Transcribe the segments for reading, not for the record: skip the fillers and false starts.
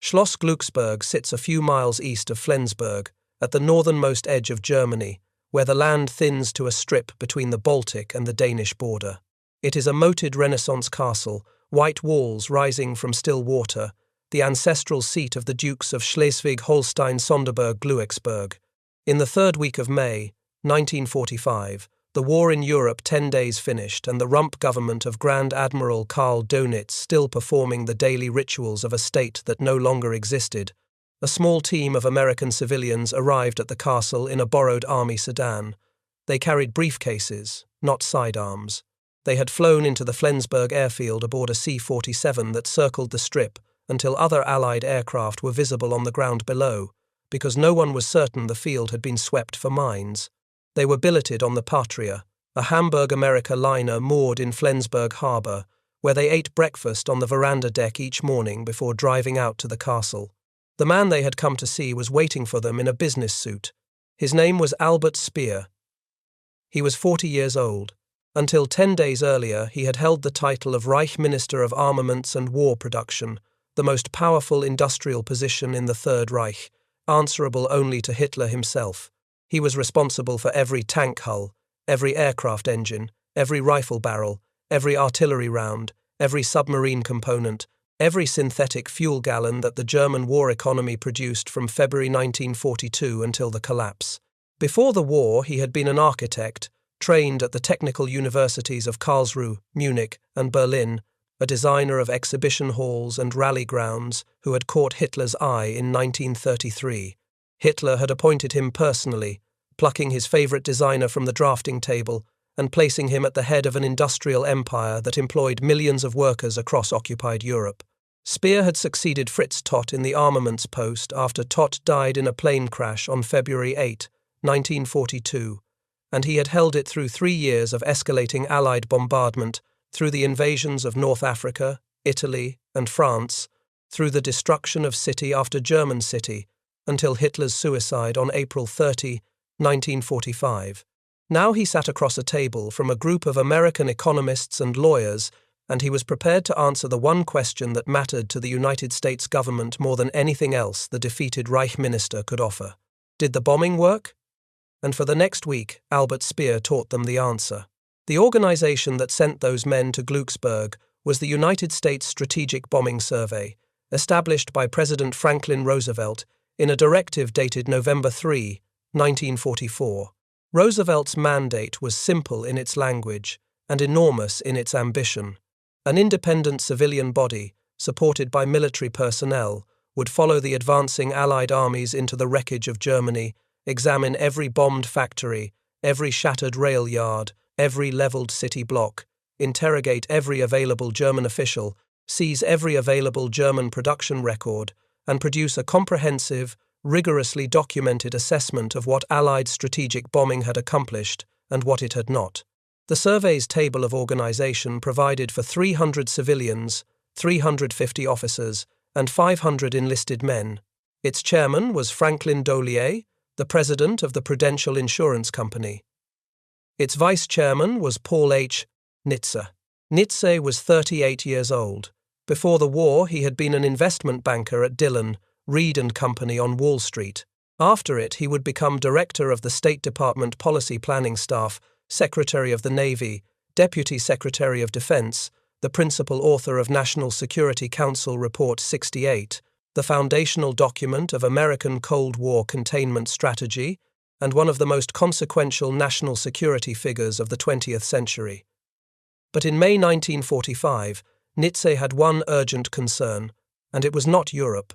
Schloss Glücksburg sits a few miles east of Flensburg, at the northernmost edge of Germany, where the land thins to a strip between the Baltic and the Danish border. It is a moated Renaissance castle, white walls rising from still water, the ancestral seat of the Dukes of Schleswig-Holstein-Sonderburg-Glücksburg. In the third week of May, 1945, the war in Europe 10 days finished, and the rump government of Grand Admiral Karl Dönitz still performing the daily rituals of a state that no longer existed. A small team of American civilians arrived at the castle in a borrowed army sedan. They carried briefcases, not sidearms. They had flown into the Flensburg airfield aboard a C-47 that circled the strip until other Allied aircraft were visible on the ground below, because no one was certain the field had been swept for mines. They were billeted on the Patria, a Hamburg America liner moored in Flensburg harbour, where they ate breakfast on the veranda deck each morning before driving out to the castle. The man they had come to see was waiting for them in a business suit. His name was Albert Speer. He was 40 years old. Until 10 days earlier, he had held the title of Reich Minister of Armaments and War Production, the most powerful industrial position in the Third Reich, answerable only to Hitler himself. He was responsible for every tank hull, every aircraft engine, every rifle barrel, every artillery round, every submarine component, every synthetic fuel gallon that the German war economy produced from February 1942 until the collapse. Before the war, he had been an architect, trained at the technical universities of Karlsruhe, Munich, and Berlin, a designer of exhibition halls and rally grounds who had caught Hitler's eye in 1933. Hitler had appointed him personally, plucking his favourite designer from the drafting table and placing him at the head of an industrial empire that employed millions of workers across occupied Europe. Speer had succeeded Fritz Todt in the Armaments post after Todt died in a plane crash on February 8, 1942, and he had held it through 3 years of escalating Allied bombardment, through the invasions of North Africa, Italy, and France, through the destruction of city after German city, until Hitler's suicide on April 30, 1945. Now he sat across a table from a group of American economists and lawyers, and he was prepared to answer the one question that mattered to the United States government more than anything else the defeated Reich minister could offer. Did the bombing work? And for the next week, Albert Speer taught them the answer. The organization that sent those men to Glücksburg was the United States Strategic Bombing Survey, established by President Franklin Roosevelt in a directive dated November 3, 1944. Roosevelt's mandate was simple in its language and enormous in its ambition. An independent civilian body, supported by military personnel, would follow the advancing Allied armies into the wreckage of Germany, examine every bombed factory, every shattered rail yard, every levelled city block, interrogate every available German official, seize every available German production record, and produce a comprehensive, rigorously documented assessment of what Allied strategic bombing had accomplished and what it had not. The survey's table of organization provided for 300 civilians, 350 officers, and 500 enlisted men. Its chairman was Franklin Dollier, the president of the Prudential Insurance Company. Its vice-chairman was Paul H. Nitze. Nitze was 38 years old. Before the war, he had been an investment banker at Dillon, Reed & Company on Wall Street. After it, he would become director of the State Department Policy Planning Staff, Secretary of the Navy, Deputy Secretary of Defense, the principal author of National Security Council Report 68, the foundational document of American Cold War containment strategy, and one of the most consequential national security figures of the 20th century. But in May 1945, Nitze had one urgent concern, and it was not Europe.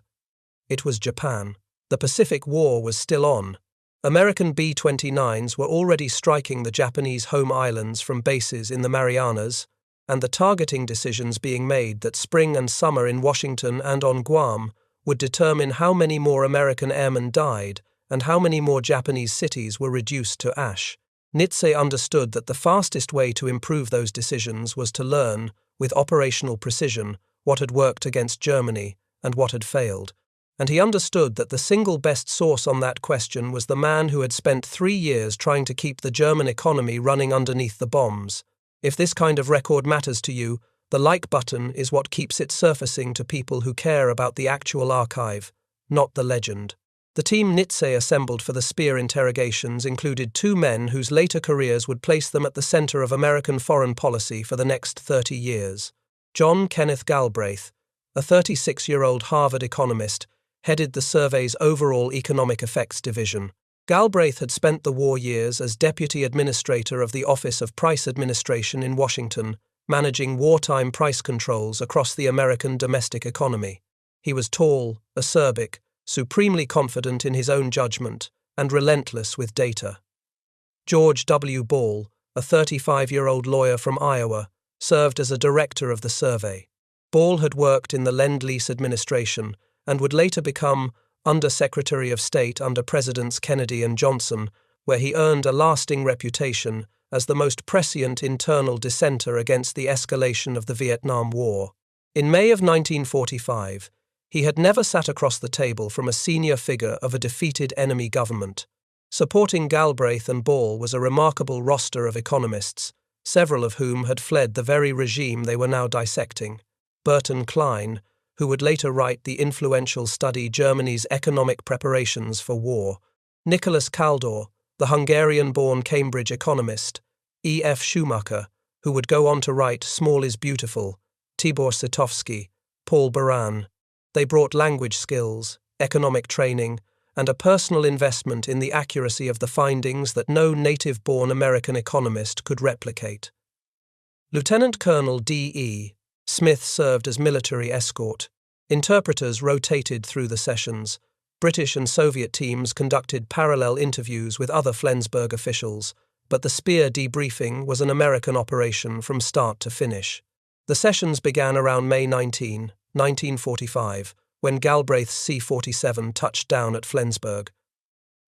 It was Japan. The Pacific War was still on. American B-29s were already striking the Japanese home islands from bases in the Marianas, and the targeting decisions being made that spring and summer in Washington and on Guam would determine how many more American airmen died and how many more Japanese cities were reduced to ash. Nitze understood that the fastest way to improve those decisions was to learn, with operational precision, what had worked against Germany and what had failed. And he understood that the single best source on that question was the man who had spent 3 years trying to keep the German economy running underneath the bombs. If this kind of record matters to you, The like button is what keeps it surfacing to people who care about the actual archive, not the legend. The team Nitze assembled for the Speer interrogations included two men whose later careers would place them at the center of American foreign policy for the next 30 years. John Kenneth Galbraith, a 36-year-old Harvard economist, headed the survey's overall economic effects division. Galbraith had spent the war years as deputy administrator of the Office of Price Administration in Washington, managing wartime price controls across the American domestic economy. He was tall, acerbic, supremely confident in his own judgment, and relentless with data. George W. Ball, a 35-year-old lawyer from Iowa, served as a director of the survey. Ball had worked in the Lend-Lease administration and would later become Under-Secretary of State under Presidents Kennedy and Johnson, where he earned a lasting reputation as the most prescient internal dissenter against the escalation of the Vietnam War. In May of 1945, he had never sat across the table from a senior figure of a defeated enemy government. Supporting Galbraith and Ball was a remarkable roster of economists, several of whom had fled the very regime they were now dissecting. Burton Klein, who would later write the influential study Germany's Economic Preparations for War, Nicholas Kaldor, the Hungarian-born Cambridge economist, E. F. Schumacher, who would go on to write Small is Beautiful, Tibor Sitovsky, Paul Baran. They brought language skills, economic training, and a personal investment in the accuracy of the findings that no native-born American economist could replicate. Lieutenant Colonel D.E. Smith served as military escort. Interpreters rotated through the sessions. British and Soviet teams conducted parallel interviews with other Flensburg officials, but the Speer debriefing was an American operation from start to finish. The sessions began around May 19, 1945, when Galbraith's C-47 touched down at Flensburg.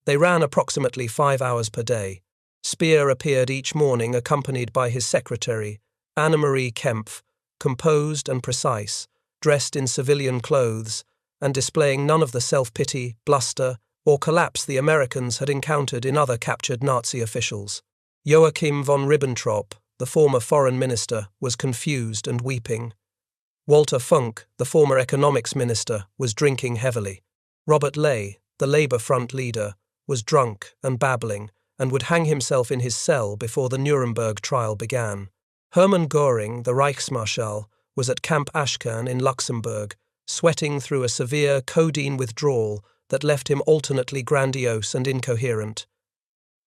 They ran approximately 5 hours per day. Speer appeared each morning accompanied by his secretary, Anna-Marie Kempf, composed and precise, dressed in civilian clothes, and displaying none of the self-pity, bluster, or collapse the Americans had encountered in other captured Nazi officials. Joachim von Ribbentrop, the former foreign minister, was confused and weeping. Walter Funk, the former economics minister, was drinking heavily. Robert Ley, the Labour Front leader, was drunk and babbling and would hang himself in his cell before the Nuremberg trial began. Hermann Göring, the Reichsmarschall, was at Camp Ashcan in Luxembourg, sweating through a severe codeine withdrawal that left him alternately grandiose and incoherent.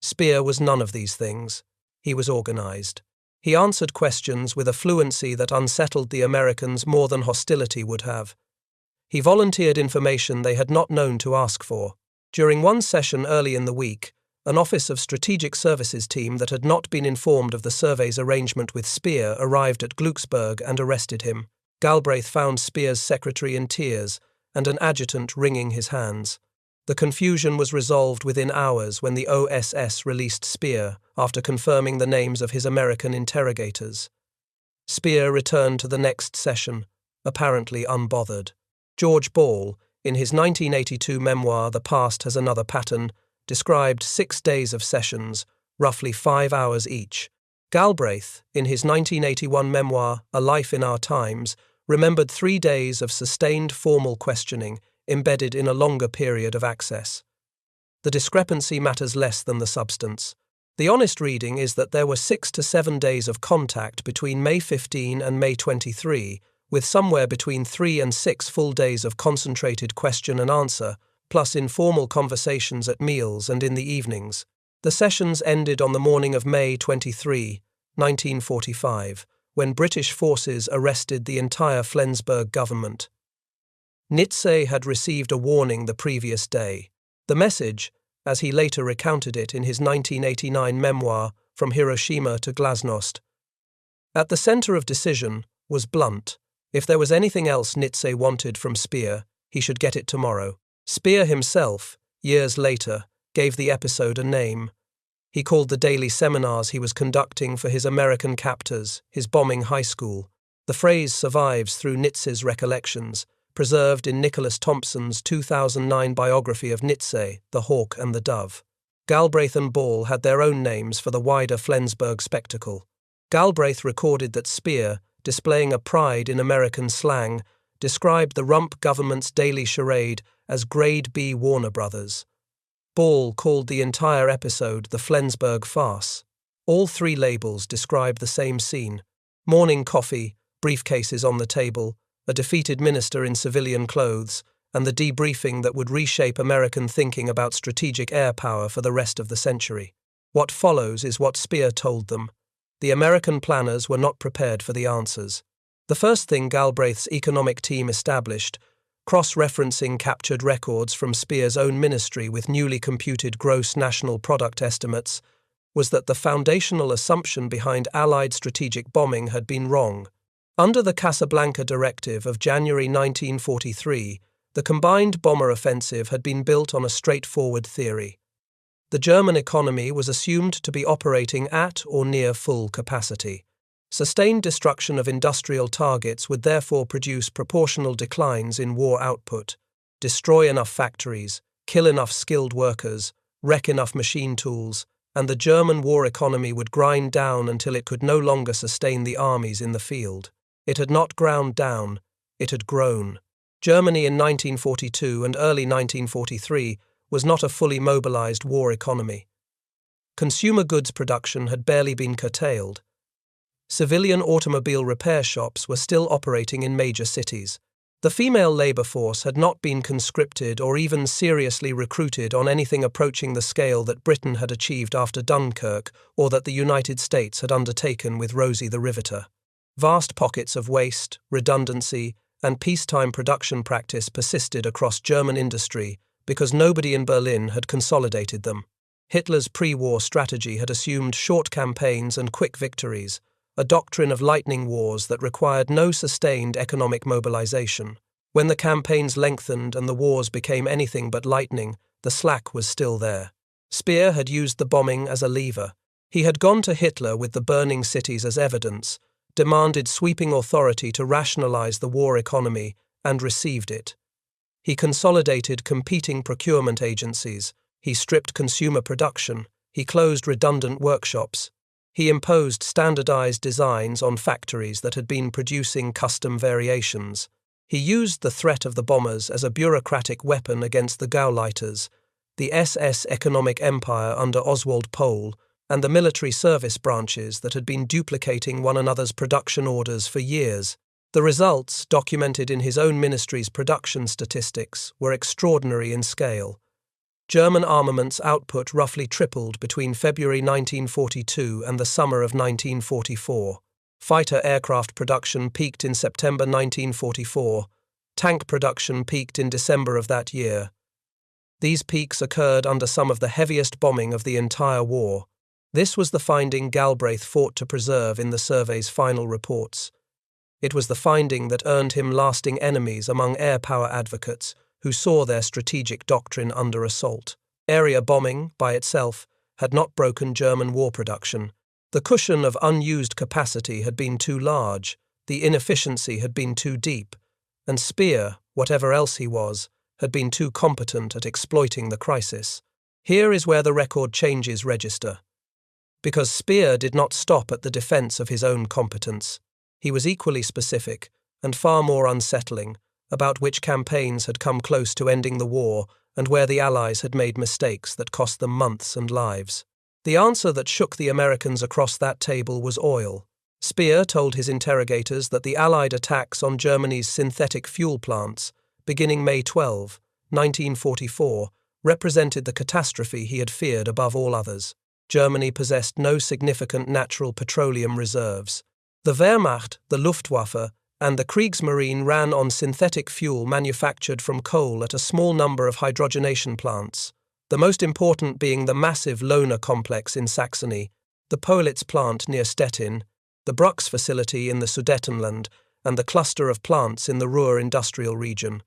Speer was none of these things. He was organized. He answered questions with a fluency that unsettled the Americans more than hostility would have. He volunteered information they had not known to ask for. During one session early in the week, an Office of Strategic Services team that had not been informed of the survey's arrangement with Speer arrived at Glücksburg and arrested him. Galbraith found Speer's secretary in tears and an adjutant wringing his hands. The confusion was resolved within hours when the OSS released Speer after confirming the names of his American interrogators. Speer returned to the next session, apparently unbothered. George Ball, in his 1982 memoir The Past Has Another Pattern, described 6 days of sessions, roughly 5 hours each. Galbraith, in his 1981 memoir A Life in Our Times, remembered 3 days of sustained formal questioning embedded in a longer period of access. The discrepancy matters less than the substance. The honest reading is that there were 6 to 7 days of contact between May 15 and May 23, with somewhere between 3 and 6 full days of concentrated question and answer, plus informal conversations at meals and in the evenings. The sessions ended on the morning of May 23, 1945, when British forces arrested the entire Flensburg government. Nitze had received a warning the previous day. The message, as he later recounted it in his 1989 memoir From Hiroshima to Glasnost, at the center of decision, was blunt. If there was anything else Nitze wanted from Speer, he should get it tomorrow. Speer himself, years later, gave the episode a name. He called the daily seminars he was conducting for his American captors, his bombing high school. The phrase survives through Nitze's recollections, preserved in Nicholas Thompson's 2009 biography of Nitze, The Hawk and the Dove. Galbraith and Ball had their own names for the wider Flensburg spectacle. Galbraith recorded that Speer, displaying a pride in American slang, described the Rump government's daily charade as Grade B Warner Brothers. Ball called the entire episode the Flensburg farce. All three labels describe the same scene: morning coffee, briefcases on the table, a defeated minister in civilian clothes, and the debriefing that would reshape American thinking about strategic air power for the rest of the century. What follows is what Speer told them. The American planners were not prepared for the answers. The first thing Galbraith's economic team established, cross-referencing captured records from Speer's own ministry with newly computed gross national product estimates, was that the foundational assumption behind Allied strategic bombing had been wrong. Under the Casablanca Directive of January 1943, the combined bomber offensive had been built on a straightforward theory. The German economy was assumed to be operating at or near full capacity. Sustained destruction of industrial targets would therefore produce proportional declines in war output, destroy enough factories, kill enough skilled workers, wreck enough machine tools, and the German war economy would grind down until it could no longer sustain the armies in the field. It had not ground down, it had grown. Germany in 1942 and early 1943 was not a fully mobilized war economy. Consumer goods production had barely been curtailed. Civilian automobile repair shops were still operating in major cities. The female labor force had not been conscripted or even seriously recruited on anything approaching the scale that Britain had achieved after Dunkirk or that the United States had undertaken with Rosie the Riveter. Vast pockets of waste, redundancy, and peacetime production practice persisted across German industry because nobody in Berlin had consolidated them. Hitler's pre-war strategy had assumed short campaigns and quick victories, a doctrine of lightning wars that required no sustained economic mobilization. When the campaigns lengthened and the wars became anything but lightning, the slack was still there. Speer had used the bombing as a lever. He had gone to Hitler with the burning cities as evidence, demanded sweeping authority to rationalize the war economy, and received it. He consolidated competing procurement agencies, he stripped consumer production, he closed redundant workshops. He imposed standardized designs on factories that had been producing custom variations. He used the threat of the bombers as a bureaucratic weapon against the Gauleiters, the SS economic empire under Oswald Pohl, and the military service branches that had been duplicating one another's production orders for years. The results, documented in his own ministry's production statistics, were extraordinary in scale. German armaments output roughly tripled between February 1942 and the summer of 1944. Fighter aircraft production peaked in September 1944. Tank production peaked in December of that year. These peaks occurred under some of the heaviest bombing of the entire war. This was the finding Galbraith fought to preserve in the survey's final reports. It was the finding that earned him lasting enemies among air power advocates, who saw their strategic doctrine under assault. Area bombing, by itself, had not broken German war production. The cushion of unused capacity had been too large, the inefficiency had been too deep, and Speer, whatever else he was, had been too competent at exploiting the crisis. Here is where the record changes register. Because Speer did not stop at the defense of his own competence. He was equally specific, and far more unsettling, about which campaigns had come close to ending the war and where the Allies had made mistakes that cost them months and lives. The answer that shook the Americans across that table was oil. Speer told his interrogators that the Allied attacks on Germany's synthetic fuel plants, beginning May 12, 1944, represented the catastrophe he had feared above all others. Germany possessed no significant natural petroleum reserves. The Wehrmacht, the Luftwaffe, and the Kriegsmarine ran on synthetic fuel manufactured from coal at a small number of hydrogenation plants, the most important being the massive Lohner complex in Saxony, the Politz plant near Stettin, the Brucks facility in the Sudetenland, and the cluster of plants in the Ruhr industrial region.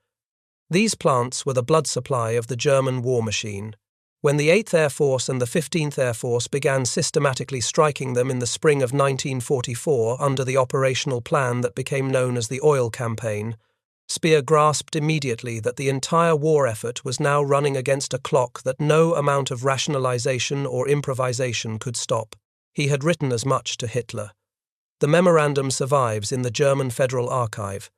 These plants were the blood supply of the German war machine. When the 8th Air Force and the 15th Air Force began systematically striking them in the spring of 1944 under the operational plan that became known as the Oil Campaign, Speer grasped immediately that the entire war effort was now running against a clock that no amount of rationalization or improvisation could stop. He had written as much to Hitler. The memorandum survives in the German Federal Archive.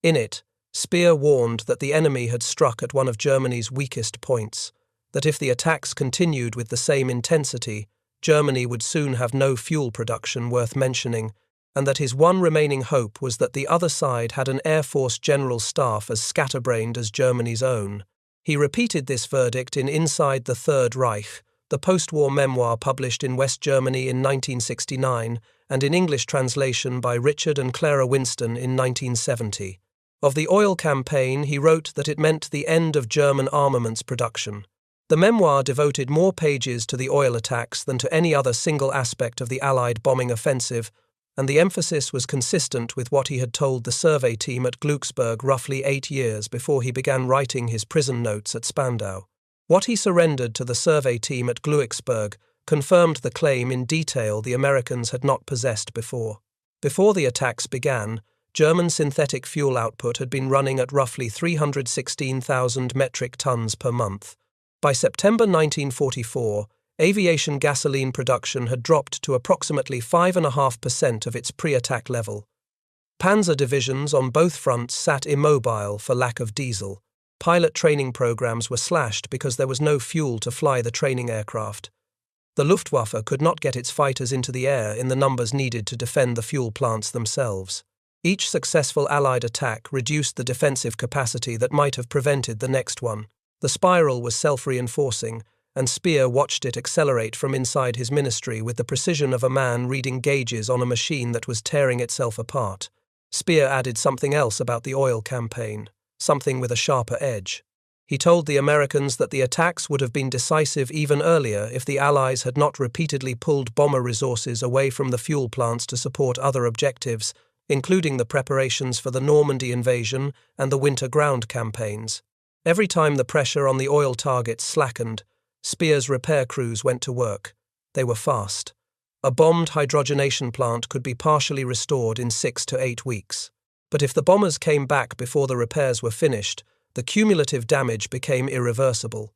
In it, Speer warned that the enemy had struck at one of Germany's weakest points, that if the attacks continued with the same intensity, Germany would soon have no fuel production worth mentioning, and that his one remaining hope was that the other side had an Air Force general staff as scatterbrained as Germany's own. He repeated this verdict in Inside the Third Reich, the post-war memoir published in West Germany in 1969 and in English translation by Richard and Clara Winston in 1970. Of the oil campaign, he wrote that it meant the end of German armaments production. The memoir devoted more pages to the oil attacks than to any other single aspect of the Allied bombing offensive, and the emphasis was consistent with what he had told the survey team at Glücksburg roughly 8 years before he began writing his prison notes at Spandau. What he surrendered to the survey team at Glücksburg confirmed the claim in detail the Americans had not possessed before. Before the attacks began, German synthetic fuel output had been running at roughly 316,000 metric tons per month. By September 1944, aviation gasoline production had dropped to approximately 5.5% of its pre-attack level. Panzer divisions on both fronts sat immobile for lack of diesel. Pilot training programs were slashed because there was no fuel to fly the training aircraft. The Luftwaffe could not get its fighters into the air in the numbers needed to defend the fuel plants themselves. Each successful Allied attack reduced the defensive capacity that might have prevented the next one. The spiral was self-reinforcing, and Speer watched it accelerate from inside his ministry with the precision of a man reading gauges on a machine that was tearing itself apart. Speer added something else about the oil campaign, something with a sharper edge. He told the Americans that the attacks would have been decisive even earlier if the Allies had not repeatedly pulled bomber resources away from the fuel plants to support other objectives, including the preparations for the Normandy invasion and the winter ground campaigns. Every time the pressure on the oil targets slackened, Speer's repair crews went to work. They were fast. A bombed hydrogenation plant could be partially restored in 6 to 8 weeks. But if the bombers came back before the repairs were finished, the cumulative damage became irreversible.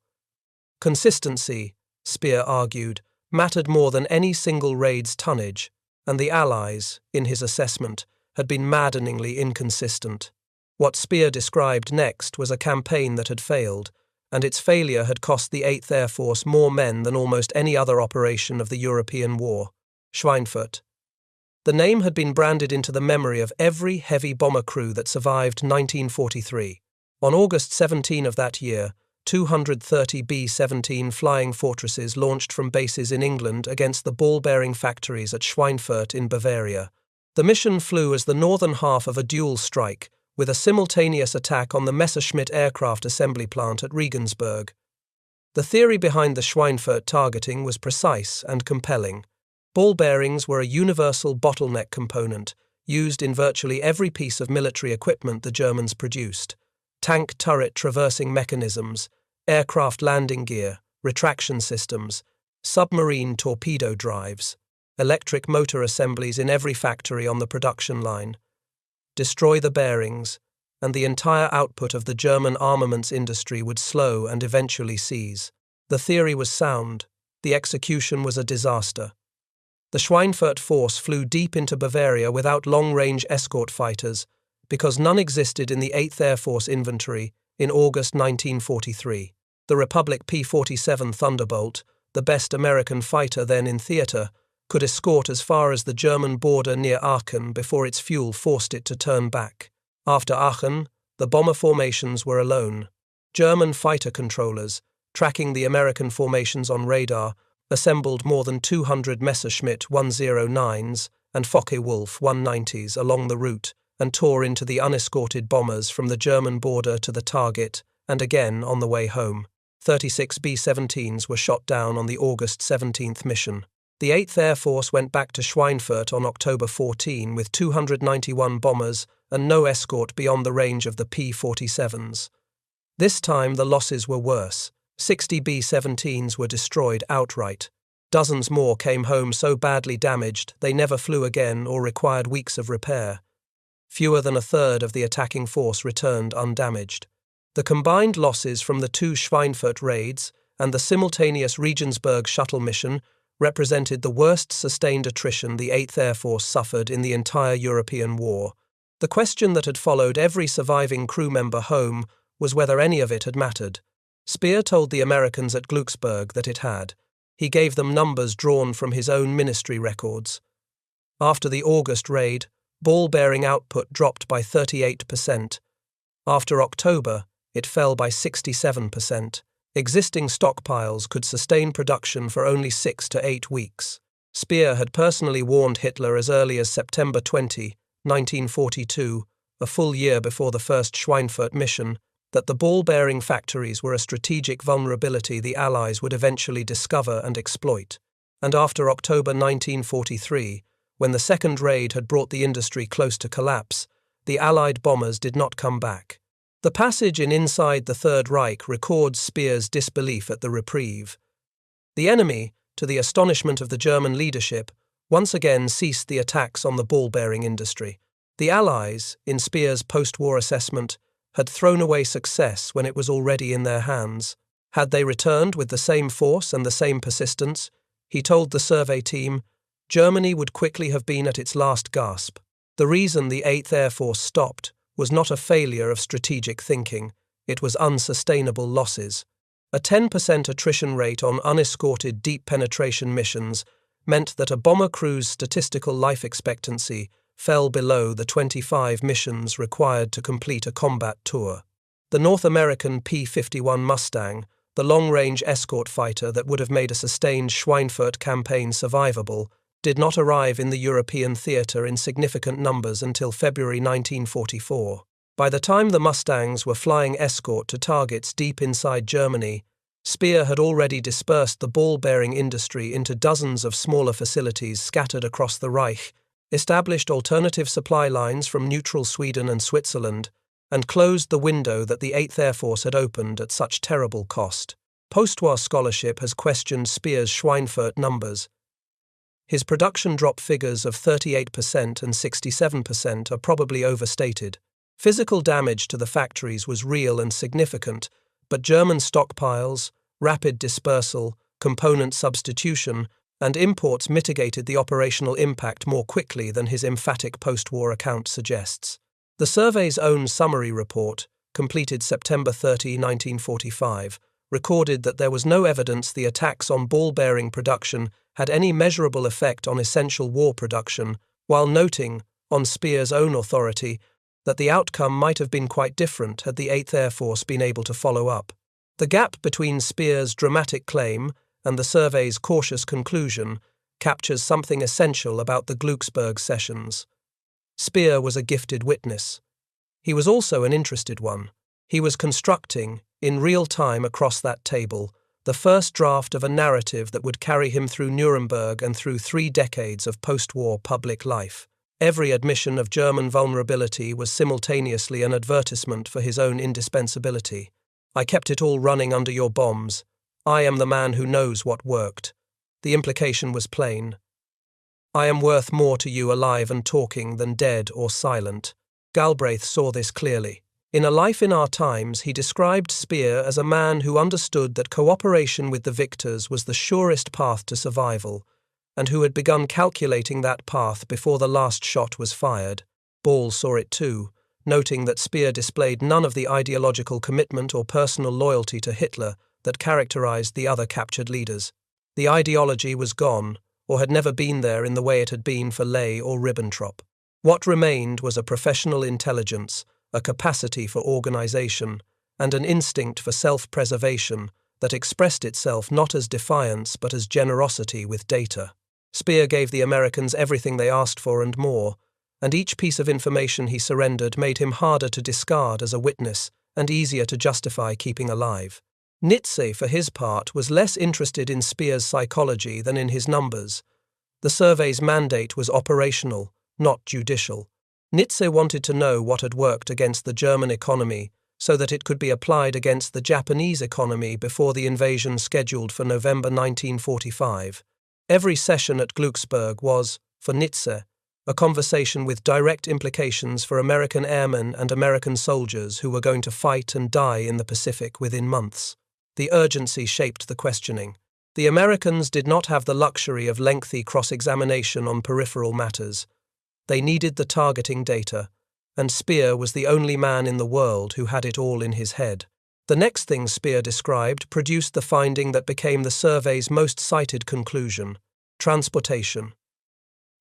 Consistency, Speer argued, mattered more than any single raid's tonnage, and the Allies, in his assessment, had been maddeningly inconsistent. What Speer described next was a campaign that had failed, and its failure had cost the 8th Air Force more men than almost any other operation of the European war. Schweinfurt. The name had been branded into the memory of every heavy bomber crew that survived 1943. On August 17 of that year, 230 B-17 flying fortresses launched from bases in England against the ball-bearing factories at Schweinfurt in Bavaria. The mission flew as the northern half of a dual strike, with a simultaneous attack on the Messerschmitt aircraft assembly plant at Regensburg. The theory behind the Schweinfurt targeting was precise and compelling. Ball bearings were a universal bottleneck component, used in virtually every piece of military equipment the Germans produced. Tank turret traversing mechanisms, aircraft landing gear, retraction systems, submarine torpedo drives, electric motor assemblies in every factory on the production line. Destroy the bearings, and the entire output of the German armaments industry would slow and eventually cease. The theory was sound. The execution was a disaster. The Schweinfurt force flew deep into Bavaria without long-range escort fighters, because none existed in the 8th Air Force inventory in August 1943. The Republic P-47 Thunderbolt, the best American fighter then in theater, could escort as far as the German border near Aachen before its fuel forced it to turn back. After Aachen, the bomber formations were alone. German fighter controllers, tracking the American formations on radar, assembled more than 200 Messerschmitt 109s and Focke-Wulf 190s along the route and tore into the unescorted bombers from the German border to the target and again on the way home. 36 B-17s were shot down on the August 17th mission. The 8th Air Force went back to Schweinfurt on October 14 with 291 bombers and no escort beyond the range of the P-47s. This time the losses were worse. 60 B-17s were destroyed outright. Dozens more came home so badly damaged they never flew again or required weeks of repair. Fewer than a third of the attacking force returned undamaged. The combined losses from the two Schweinfurt raids and the simultaneous Regensburg shuttle mission represented the worst sustained attrition the 8th Air Force suffered in the entire European war. The question that had followed every surviving crew member home was whether any of it had mattered. Speer told the Americans at Glucksburg that it had. He gave them numbers drawn from his own ministry records. After the August raid, ball-bearing output dropped by 38%. After October, it fell by 67%. Existing stockpiles could sustain production for only 6 to 8 weeks. Speer had personally warned Hitler as early as September 20, 1942, a full year before the first Schweinfurt mission, that the ball-bearing factories were a strategic vulnerability the Allies would eventually discover and exploit. And after October 1943, when the second raid had brought the industry close to collapse, the Allied bombers did not come back. The passage in Inside the Third Reich records Speer's disbelief at the reprieve. The enemy, to the astonishment of the German leadership, once again ceased the attacks on the ball-bearing industry. The Allies, in Speer's post-war assessment, had thrown away success when it was already in their hands. Had they returned with the same force and the same persistence, he told the survey team, Germany would quickly have been at its last gasp. The reason the 8th Air Force stopped was not a failure of strategic thinking, it was unsustainable losses. A 10% attrition rate on unescorted deep penetration missions meant that a bomber crew's statistical life expectancy fell below the 25 missions required to complete a combat tour. The North American P-51 Mustang, the long-range escort fighter that would have made a sustained Schweinfurt campaign survivable, did not arrive in the European theatre in significant numbers until February 1944. By the time the Mustangs were flying escort to targets deep inside Germany, Speer had already dispersed the ball-bearing industry into dozens of smaller facilities scattered across the Reich, established alternative supply lines from neutral Sweden and Switzerland, and closed the window that the 8th Air Force had opened at such terrible cost. Postwar scholarship has questioned Speer's Schweinfurt numbers. His production drop figures of 38% and 67% are probably overstated. Physical damage to the factories was real and significant, but German stockpiles, rapid dispersal, component substitution, and imports mitigated the operational impact more quickly than his emphatic post-war account suggests. The survey's own summary report, completed September 30, 1945, recorded that there was no evidence the attacks on ball-bearing production had any measurable effect on essential war production, while noting, on Speer's own authority, that the outcome might have been quite different had the 8th Air Force been able to follow up. The gap between Speer's dramatic claim and the survey's cautious conclusion captures something essential about the Glucksburg sessions. Speer was a gifted witness. He was also an interested one. He was constructing, in real time across that table, the first draft of a narrative that would carry him through Nuremberg and through 3 decades of post-war public life. Every admission of German vulnerability was simultaneously an advertisement for his own indispensability. I kept it all running under your bombs. I am the man who knows what worked. The implication was plain. I am worth more to you alive and talking than dead or silent. Galbraith saw this clearly. In A Life in Our Times, he described Speer as a man who understood that cooperation with the victors was the surest path to survival, and who had begun calculating that path before the last shot was fired. Ball saw it too, noting that Speer displayed none of the ideological commitment or personal loyalty to Hitler that characterized the other captured leaders. The ideology was gone, or had never been there in the way it had been for Ley or Ribbentrop. What remained was a professional intelligence, a capacity for organization, and an instinct for self-preservation that expressed itself not as defiance but as generosity with data. Speer gave the Americans everything they asked for and more, and each piece of information he surrendered made him harder to discard as a witness and easier to justify keeping alive. Nitze, for his part, was less interested in Speer's psychology than in his numbers. The survey's mandate was operational, not judicial. Nitze wanted to know what had worked against the German economy so that it could be applied against the Japanese economy before the invasion scheduled for November 1945. Every session at Glucksburg was, for Nitze, a conversation with direct implications for American airmen and American soldiers who were going to fight and die in the Pacific within months. The urgency shaped the questioning. The Americans did not have the luxury of lengthy cross-examination on peripheral matters. They needed the targeting data, and Speer was the only man in the world who had it all in his head. The next thing Speer described produced the finding that became the survey's most cited conclusion: transportation.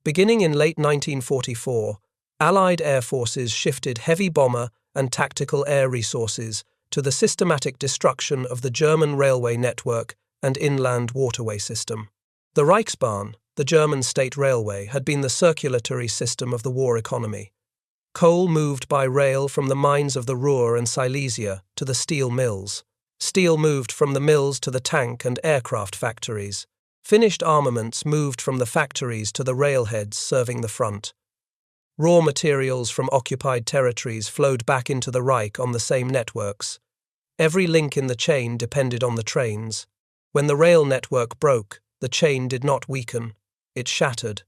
Beginning in late 1944, Allied air forces shifted heavy bomber and tactical air resources to the systematic destruction of the German railway network and inland waterway system. The Reichsbahn, the German state railway, had been the circulatory system of the war economy. Coal moved by rail from the mines of the Ruhr and Silesia to the steel mills. Steel moved from the mills to the tank and aircraft factories. Finished armaments moved from the factories to the railheads serving the front. Raw materials from occupied territories flowed back into the Reich on the same networks. Every link in the chain depended on the trains. When the rail network broke, the chain did not weaken, it shattered.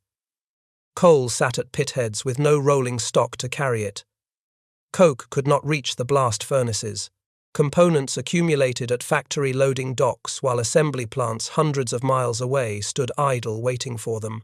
Coal sat at pitheads with no rolling stock to carry it. Coke could not reach the blast furnaces. Components accumulated at factory loading docks while assembly plants hundreds of miles away stood idle waiting for them.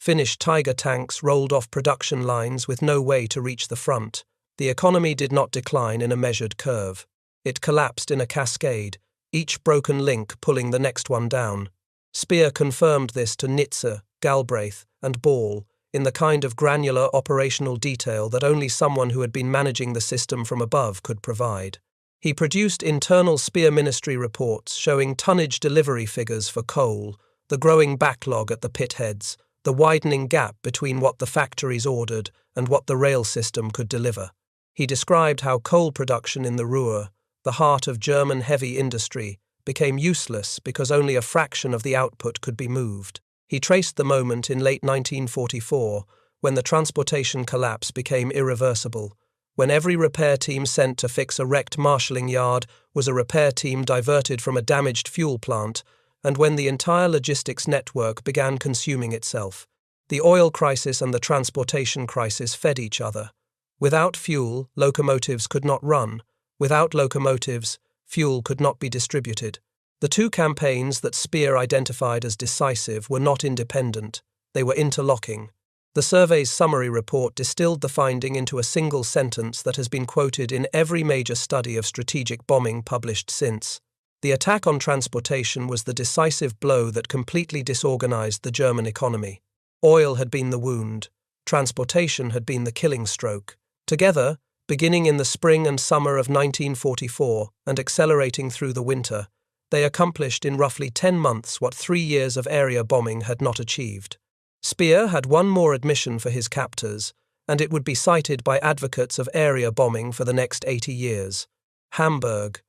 Finished Tiger tanks rolled off production lines with no way to reach the front. The economy did not decline in a measured curve. It collapsed in a cascade, each broken link pulling the next one down. Speer confirmed this to Nitze, Galbraith, and Ball in the kind of granular operational detail that only someone who had been managing the system from above could provide. He produced internal Speer ministry reports showing tonnage delivery figures for coal, the growing backlog at the pitheads, the widening gap between what the factories ordered and what the rail system could deliver. He described how coal production in the Ruhr, the heart of German heavy industry, became useless because only a fraction of the output could be moved. He traced the moment in late 1944 when the transportation collapse became irreversible, when every repair team sent to fix a wrecked marshalling yard was a repair team diverted from a damaged fuel plant, and when the entire logistics network began consuming itself. The oil crisis and the transportation crisis fed each other. Without fuel, locomotives could not run. Without locomotives, fuel could not be distributed. The two campaigns that Speer identified as decisive were not independent, they were interlocking. The survey's summary report distilled the finding into a single sentence that has been quoted in every major study of strategic bombing published since. The attack on transportation was the decisive blow that completely disorganized the German economy. Oil had been the wound. Transportation had been the killing stroke. Together, beginning in the spring and summer of 1944 and accelerating through the winter, they accomplished in roughly 10 months what 3 years of area bombing had not achieved. Speer had one more admission for his captors, and it would be cited by advocates of area bombing for the next 80 years. Hamburg.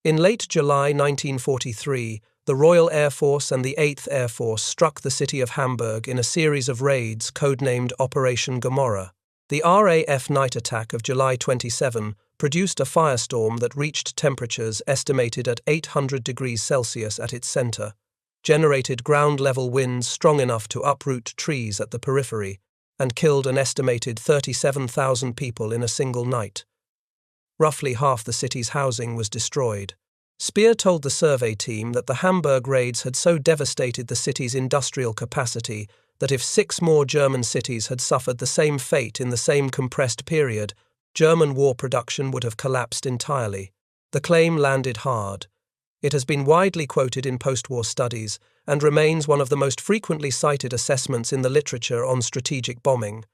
In late July 1943, the Royal Air Force and the 8th Air Force struck the city of Hamburg in a series of raids codenamed Operation Gomorrah. The RAF night attack of July 27 produced a firestorm that reached temperatures estimated at 800 degrees Celsius at its center, generated ground-level winds strong enough to uproot trees at the periphery, and killed an estimated 37,000 people in a single night. Roughly half the city's housing was destroyed. Speer told the survey team that the Hamburg raids had so devastated the city's industrial capacity that if 6 more German cities had suffered the same fate in the same compressed period, German war production would have collapsed entirely. The claim landed hard. It has been widely quoted in postwar studies and remains one of the most frequently cited assessments in the literature on strategic bombing.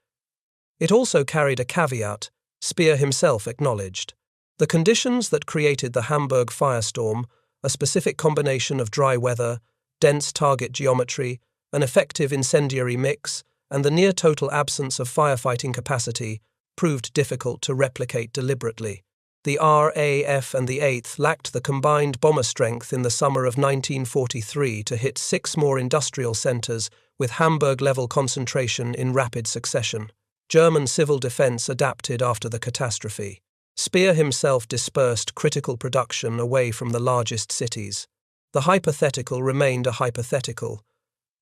It also carried a caveat, Speer himself acknowledged. The conditions that created the Hamburg firestorm, a specific combination of dry weather, dense target geometry, an effective incendiary mix, and the near-total absence of firefighting capacity, proved difficult to replicate deliberately. The RAF and the 8th lacked the combined bomber strength in the summer of 1943 to hit 6 more industrial centers with Hamburg-level concentration in rapid succession. German civil defense adapted after the catastrophe. Speer himself dispersed critical production away from the largest cities. The hypothetical remained a hypothetical,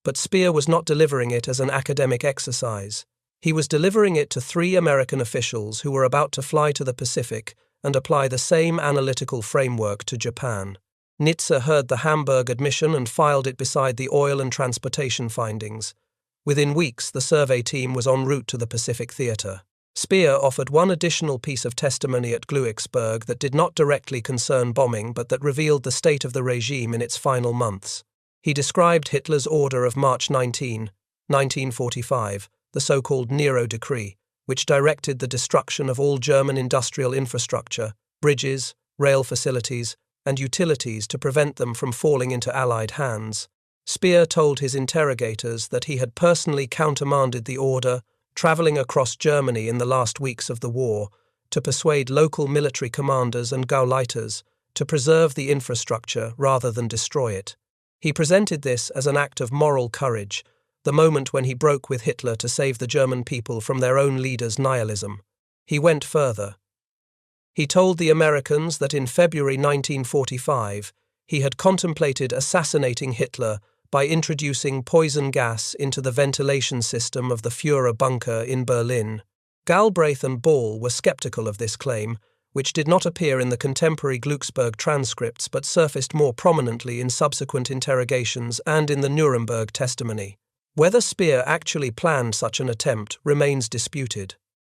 but Speer was not delivering it as an academic exercise. He was delivering it to 3 American officials who were about to fly to the Pacific and apply the same analytical framework to Japan. Nitze heard the Hamburg admission and filed it beside the oil and transportation findings. Within weeks, the survey team was en route to the Pacific Theatre. Speer offered one additional piece of testimony at Flensburg that did not directly concern bombing but that revealed the state of the regime in its final months. He described Hitler's order of March 19, 1945, the so-called Nero Decree, which directed the destruction of all German industrial infrastructure, bridges, rail facilities, and utilities to prevent them from falling into Allied hands. Speer told his interrogators that he had personally countermanded the order, travelling across Germany in the last weeks of the war, to persuade local military commanders and Gauleiters to preserve the infrastructure rather than destroy it. He presented this as an act of moral courage, the moment when he broke with Hitler to save the German people from their own leader's nihilism. He went further. He told the Americans that in February 1945 he had contemplated assassinating Hitler by introducing poison gas into the ventilation system of the Führer bunker in Berlin. Galbraith and Ball were skeptical of this claim, which did not appear in the contemporary Flensburg transcripts but surfaced more prominently in subsequent interrogations and in the Nuremberg testimony. Whether Speer actually planned such an attempt remains disputed.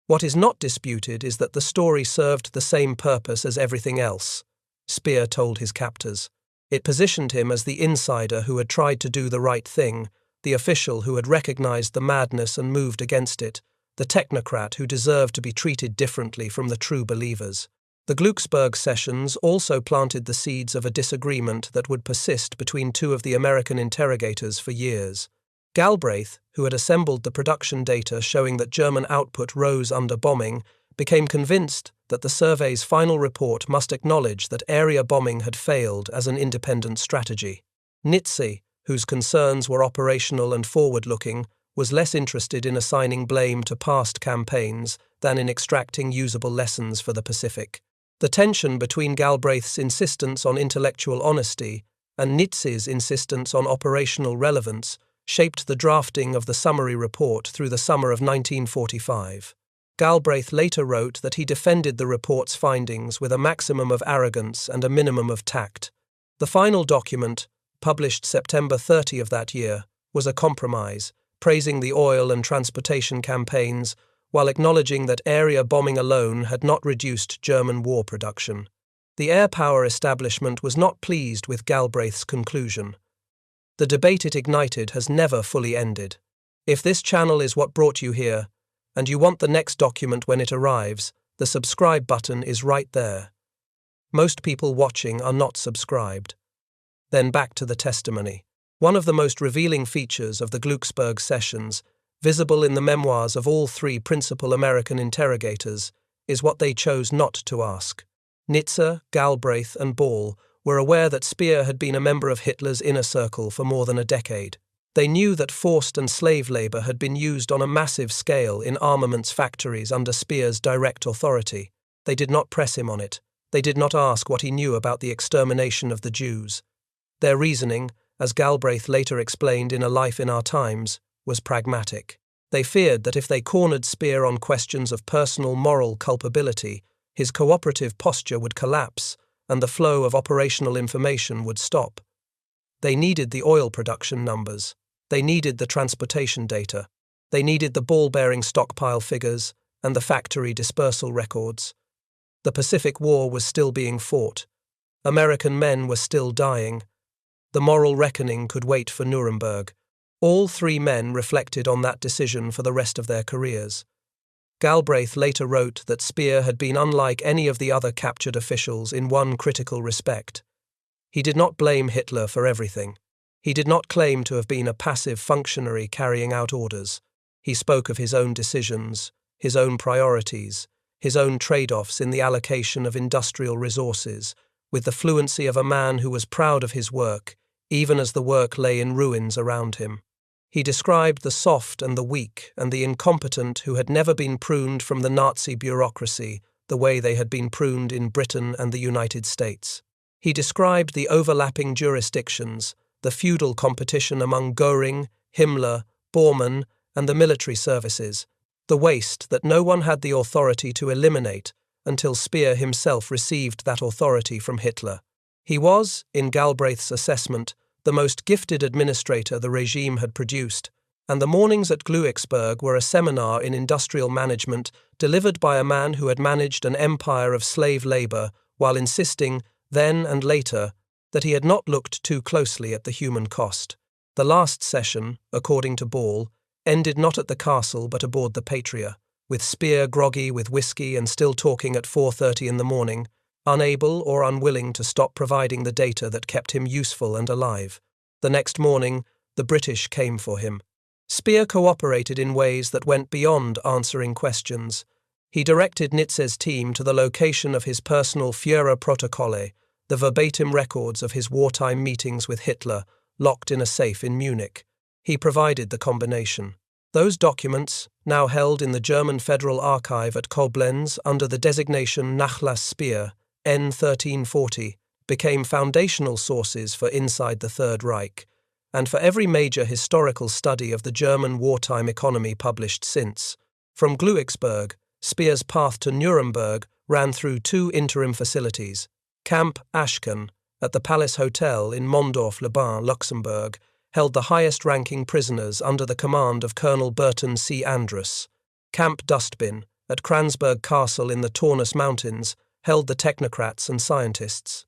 What is not disputed is that the story served the same purpose as everything else, Speer told his captors. It positioned him as the insider who had tried to do the right thing, the official who had recognized the madness and moved against it, the technocrat who deserved to be treated differently from the true believers. The Flensburg sessions also planted the seeds of a disagreement that would persist between two of the American interrogators for years. Galbraith, who had assembled the production data showing that German output rose under bombing, became convinced that the survey's final report must acknowledge that area bombing had failed as an independent strategy. Nitze, whose concerns were operational and forward-looking, was less interested in assigning blame to past campaigns than in extracting usable lessons for the Pacific. The tension between Galbraith's insistence on intellectual honesty and Nitze's insistence on operational relevance shaped the drafting of the summary report through the summer of 1945. Galbraith later wrote that he defended the report's findings with a maximum of arrogance and a minimum of tact. The final document, published September 30 of that year, was a compromise, praising the oil and transportation campaigns while acknowledging that area bombing alone had not reduced German war production. The air power establishment was not pleased with Galbraith's conclusion. The debate it ignited has never fully ended. If this channel is what brought you here, and you want the next document when it arrives, the subscribe button is right there. Most people watching are not subscribed. Then back to the testimony. One of the most revealing features of the Flensburg sessions, visible in the memoirs of all three principal American interrogators, is what they chose not to ask. Nitze, Galbraith, and Ball were aware that Speer had been a member of Hitler's inner circle for more than a decade. They knew that forced and slave labor had been used on a massive scale in armaments factories under Speer's direct authority. They did not press him on it. They did not ask what he knew about the extermination of the Jews. Their reasoning, as Galbraith later explained in A Life in Our Times, was pragmatic. They feared that if they cornered Speer on questions of personal moral culpability, his cooperative posture would collapse and the flow of operational information would stop. They needed the oil production numbers. They needed the transportation data. They needed the ball-bearing stockpile figures and the factory dispersal records. The Pacific War was still being fought. American men were still dying. The moral reckoning could wait for Nuremberg. All three men reflected on that decision for the rest of their careers. Galbraith later wrote that Speer had been unlike any of the other captured officials in one critical respect. He did not blame Hitler for everything. He did not claim to have been a passive functionary carrying out orders. He spoke of his own decisions, his own priorities, his own trade-offs in the allocation of industrial resources, with the fluency of a man who was proud of his work, even as the work lay in ruins around him. He described the soft and the weak and the incompetent who had never been pruned from the Nazi bureaucracy the way they had been pruned in Britain and the United States. He described the overlapping jurisdictions, the feudal competition among Göring, Himmler, Bormann, and the military services, the waste that no one had the authority to eliminate until Speer himself received that authority from Hitler. He was, in Galbraith's assessment, the most gifted administrator the regime had produced, and the mornings at Glücksburg were a seminar in industrial management delivered by a man who had managed an empire of slave labor while insisting, then and later, that he had not looked too closely at the human cost. The last session, according to Ball, ended not at the castle but aboard the Patria, with Speer groggy with whiskey and still talking at 4:30 in the morning, unable or unwilling to stop providing the data that kept him useful and alive. The next morning, the British came for him. Speer cooperated in ways that went beyond answering questions. He directed Nitze's team to the location of his personal Führerprotokolle, the verbatim records of his wartime meetings with Hitler, locked in a safe in Munich. He provided the combination. Those documents, now held in the German Federal Archive at Koblenz under the designation Nachlass Speer, N 1340, became foundational sources for Inside the Third Reich, and for every major historical study of the German wartime economy published since. From Glücksburg, Speer's path to Nuremberg ran through two interim facilities: Camp Aschken, at the Palace Hotel in Mondorf-les-Bains, Luxembourg, held the highest-ranking prisoners under the command of Colonel Burton C. Andrus. Camp Dustbin, at Kransberg Castle in the Taunus Mountains, held the technocrats and scientists.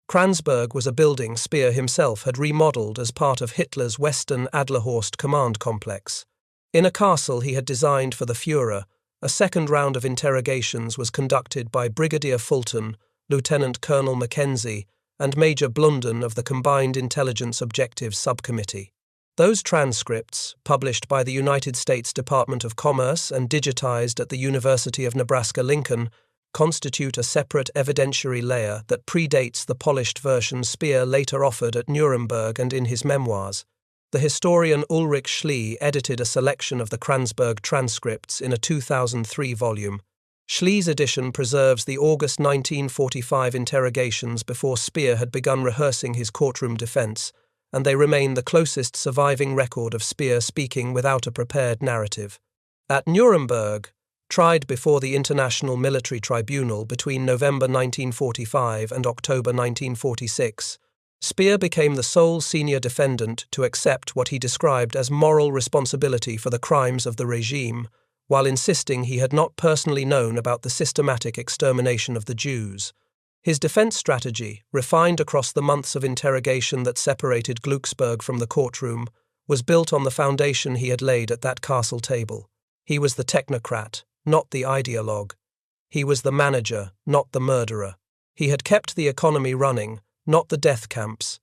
Kransberg was a building Speer himself had remodeled as part of Hitler's Western Adlerhorst command complex. In a castle he had designed for the Führer, a second round of interrogations was conducted by Brigadier Fulton, Lieutenant Colonel Mackenzie, and Major Blunden of the Combined Intelligence Objectives Subcommittee. Those transcripts, published by the United States Department of Commerce and digitized at the University of Nebraska-Lincoln, constitute a separate evidentiary layer that predates the polished version Speer later offered at Nuremberg and in his memoirs. The historian Ulrich Schlee edited a selection of the Kransberg transcripts in a 2003 volume. Schlee's edition preserves the August 1945 interrogations before Speer had begun rehearsing his courtroom defense, and they remain the closest surviving record of Speer speaking without a prepared narrative. At Nuremberg, tried before the International Military Tribunal between November 1945 and October 1946, Speer became the sole senior defendant to accept what he described as moral responsibility for the crimes of the regime, while insisting he had not personally known about the systematic extermination of the Jews. His defense strategy, refined across the months of interrogation that separated Glücksburg from the courtroom, was built on the foundation he had laid at that castle table. He was the technocrat, not the ideologue. He was the manager, not the murderer. He had kept the economy running, not the death camps.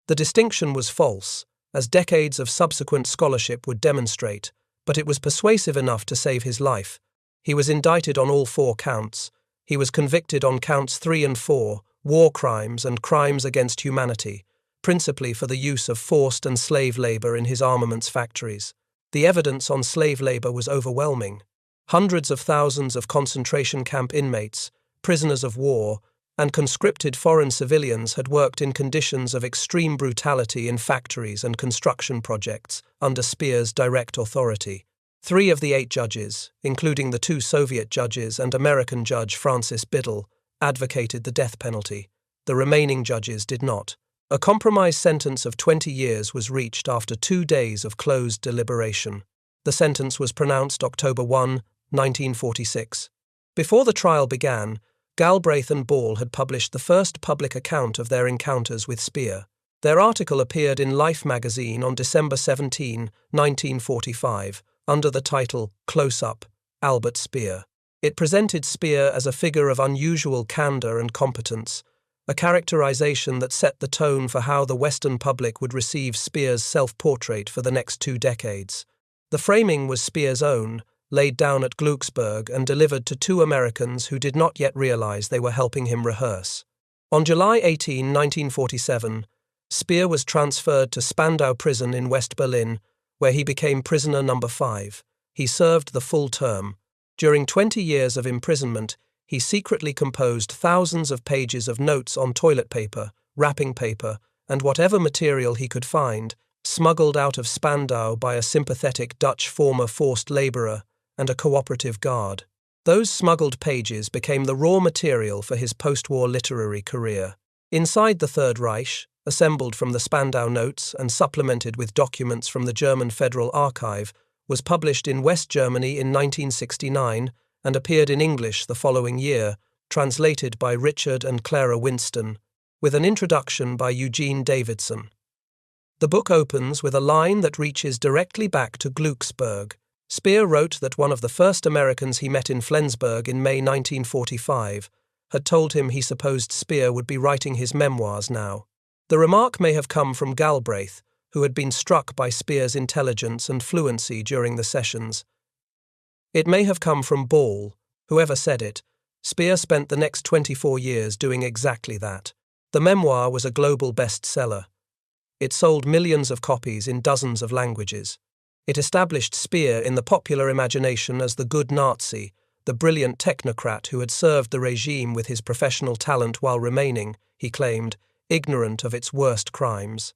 The distinction was false, as decades of subsequent scholarship would demonstrate, but it was persuasive enough to save his life. He was indicted on all 4 counts. He was convicted on counts 3 and 4, war crimes and crimes against humanity, principally for the use of forced and slave labor in his armaments factories. The evidence on slave labor was overwhelming. Hundreds of thousands of concentration camp inmates, prisoners of war, and conscripted foreign civilians had worked in conditions of extreme brutality in factories and construction projects under Speer's direct authority. 3 of the 8 judges, including the 2 Soviet judges and American judge Francis Biddle, advocated the death penalty. The remaining judges did not. A compromise sentence of 20 years was reached after 2 days of closed deliberation. The sentence was pronounced October 1, 1946. Before the trial began, Galbraith and Ball had published the first public account of their encounters with Speer. Their article appeared in Life magazine on December 17, 1945, under the title Close Up, Albert Speer. It presented Speer as a figure of unusual candor and competence, a characterization that set the tone for how the Western public would receive Speer's self-portrait for the next 2 decades. The framing was Speer's own, laid down at Glücksburg and delivered to 2 Americans who did not yet realize they were helping him rehearse. On July 18, 1947, Speer was transferred to Spandau Prison in West Berlin, where he became prisoner number 5. He served the full term. During 20 years of imprisonment, he secretly composed thousands of pages of notes on toilet paper, wrapping paper, and whatever material he could find, smuggled out of Spandau by a sympathetic Dutch former forced laborer and a cooperative guard. Those smuggled pages became the raw material for his post-war literary career. Inside the Third Reich, assembled from the Spandau Notes and supplemented with documents from the German Federal Archive, was published in West Germany in 1969 and appeared in English the following year, translated by Richard and Clara Winston, with an introduction by Eugene Davidson. The book opens with a line that reaches directly back to Glücksburg. Speer wrote that one of the first Americans he met in Flensburg in May 1945 had told him he supposed Speer would be writing his memoirs now. The remark may have come from Galbraith, who had been struck by Speer's intelligence and fluency during the sessions. It may have come from Ball, whoever said it. Speer spent the next 24 years doing exactly that. The memoir was a global bestseller. It sold millions of copies in dozens of languages. It established Speer in the popular imagination as the good Nazi, the brilliant technocrat who had served the regime with his professional talent while remaining, he claimed, ignorant of its worst crimes.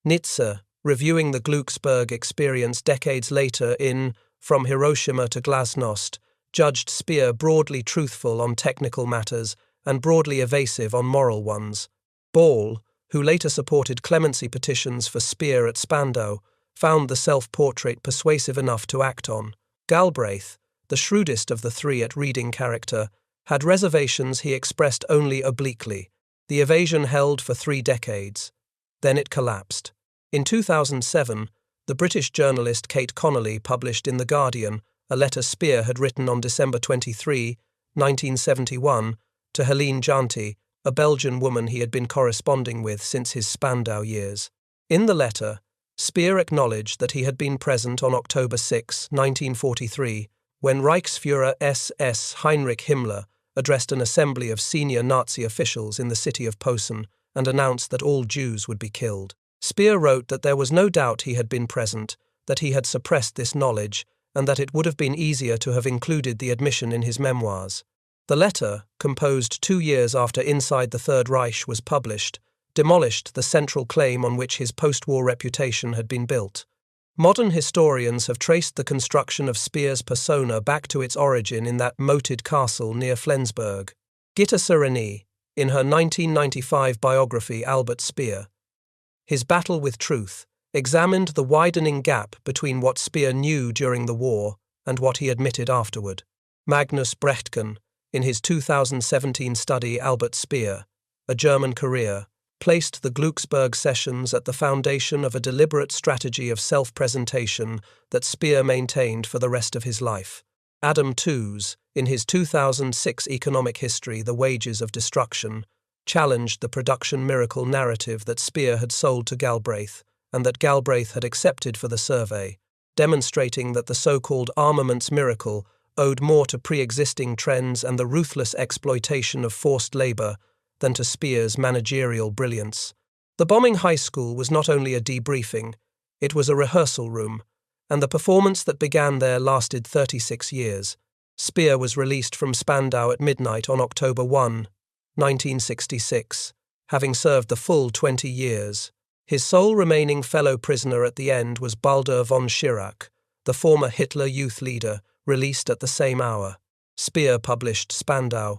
Nitze, reviewing the Glücksburg experience decades later in From Hiroshima to Glasnost, judged Speer broadly truthful on technical matters and broadly evasive on moral ones. Ball, who later supported clemency petitions for Speer at Spandau, found the self-portrait persuasive enough to act on. Galbraith, the shrewdest of the three at reading character, had reservations he expressed only obliquely. The evasion held for 3 decades. Then it collapsed. In 2007, the British journalist Kate Connolly published in The Guardian a letter Speer had written on December 23, 1971, to Helene Janty, a Belgian woman he had been corresponding with since his Spandau years. In the letter, Speer acknowledged that he had been present on October 6, 1943, when Reichsführer SS Heinrich Himmler addressed an assembly of senior Nazi officials in the city of Posen and announced that all Jews would be killed. Speer wrote that there was no doubt he had been present, that he had suppressed this knowledge, and that it would have been easier to have included the admission in his memoirs. The letter, composed 2 years after Inside the Third Reich was published, demolished the central claim on which his post-war reputation had been built. Modern historians have traced the construction of Speer's persona back to its origin in that moated castle near Flensburg. Gitta Sereny, in her 1995 biography Albert Speer, His Battle with Truth, examined the widening gap between what Speer knew during the war and what he admitted afterward. Magnus Brechtken, in his 2017 study Albert Speer, A German Career, placed the Glücksburg sessions at the foundation of a deliberate strategy of self-presentation that Speer maintained for the rest of his life. Adam Tooze, in his 2006 economic history The Wages of Destruction, challenged the production miracle narrative that Speer had sold to Galbraith and that Galbraith had accepted for the survey, demonstrating that the so-called Armaments miracle owed more to pre-existing trends and the ruthless exploitation of forced labor than to Speer's managerial brilliance. The bombing high school was not only a debriefing, it was a rehearsal room, and the performance that began there lasted 36 years. Speer was released from Spandau at midnight on October 1, 1966, having served the full 20 years. His sole remaining fellow prisoner at the end was Baldur von Schirach, the former Hitler youth leader, released at the same hour. Speer published Spandau,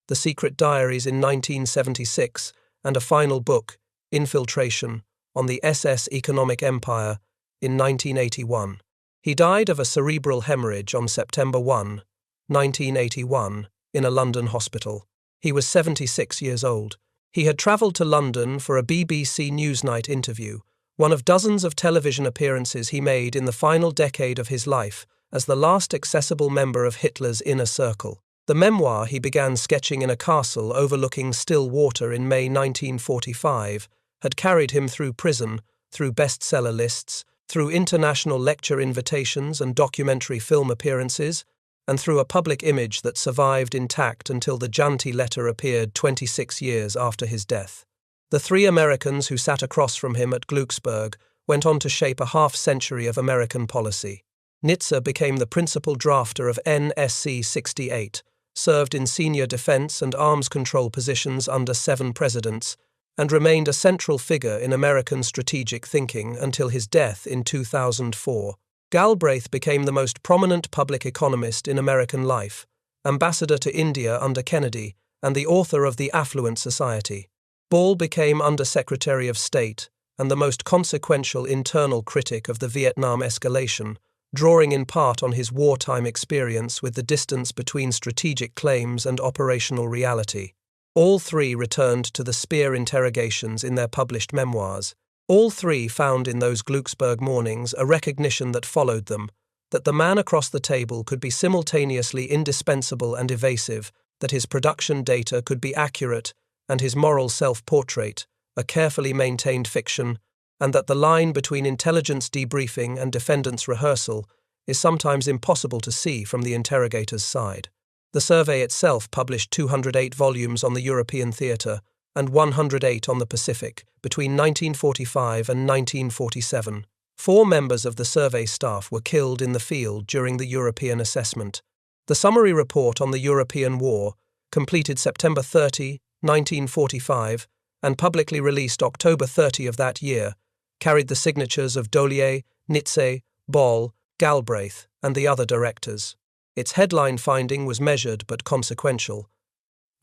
The Secret Diaries in 1976, and a final book, Infiltration, on the SS economic empire in 1981. He died of a cerebral hemorrhage on September 1, 1981, in a London hospital. He was 76 years old. He had travelled to London for a BBC Newsnight interview, one of dozens of television appearances he made in the final decade of his life as the last accessible member of Hitler's inner circle. The memoir he began sketching in a castle overlooking still water in May 1945 had carried him through prison, through bestseller lists, through international lecture invitations and documentary film appearances, and through a public image that survived intact until the Janty letter appeared 26 years after his death. The 3 Americans who sat across from him at Glücksburg went on to shape a half-century of American policy. Nitze became the principal drafter of NSC 68, served in senior defense and arms control positions under 7 presidents, and remained a central figure in American strategic thinking until his death in 2004. Galbraith became the most prominent public economist in American life, ambassador to India under Kennedy, and the author of The Affluent Society. Ball became Under-Secretary of State and the most consequential internal critic of the Vietnam escalation, drawing in part on his wartime experience with the distance between strategic claims and operational reality. All three returned to the Speer interrogations in their published memoirs. All three found in those Glucksberg mornings a recognition that followed them, that the man across the table could be simultaneously indispensable and evasive, that his production data could be accurate, and his moral self-portrait, a carefully maintained fiction, and that the line between intelligence debriefing and defendant's rehearsal is sometimes impossible to see from the interrogator's side. The survey itself published 208 volumes on the European theatre and 108 on the Pacific between 1945 and 1947. 4 members of the survey staff were killed in the field during the European assessment. The summary report on the European War, completed September 30, 1945, and publicly released October 30 of that year, carried the signatures of Dollier, Nitze, Ball, Galbraith, and the other directors. Its headline finding was measured but consequential.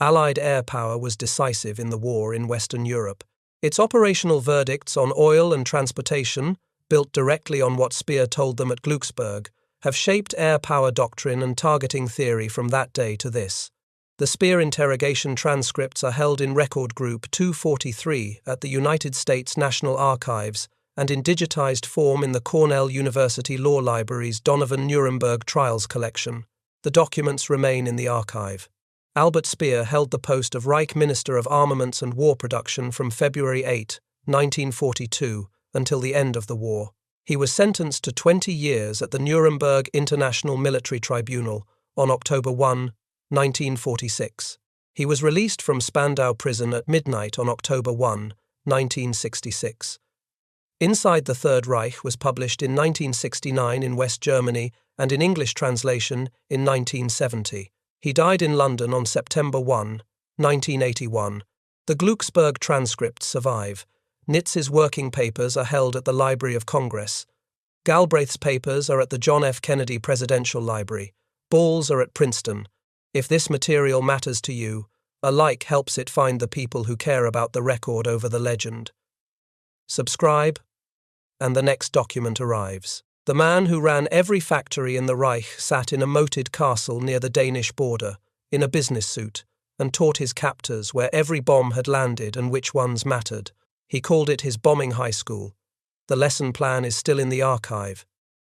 Allied air power was decisive in the war in Western Europe. Its operational verdicts on oil and transportation, built directly on what Speer told them at Glucksberg, have shaped air power doctrine and targeting theory from that day to this. The Speer interrogation transcripts are held in Record Group 243 at the United States National Archives and in digitized form in the Cornell University Law Library's Donovan Nuremberg Trials collection. The documents remain in the archive. Albert Speer held the post of Reich Minister of Armaments and War Production from February 8, 1942, until the end of the war. He was sentenced to 20 years at the Nuremberg International Military Tribunal on October 1, 1946. He was released from Spandau prison at midnight on October 1, 1966. Inside the Third Reich was published in 1969 in West Germany and in English translation in 1970. He died in London on September 1, 1981. The Glucksberg transcripts survive. Nitze's working papers are held at the Library of Congress. Galbraith's papers are at the John F. Kennedy Presidential Library. Ball's are at Princeton. If this material matters to you, a like helps it find the people who care about the record over the legend. Subscribe, and the next document arrives. The man who ran every factory in the Reich sat in a moated castle near the Danish border, in a business suit, and taught his captors where every bomb had landed and which ones mattered. He called it his bombing high school. The lesson plan is still in the archive.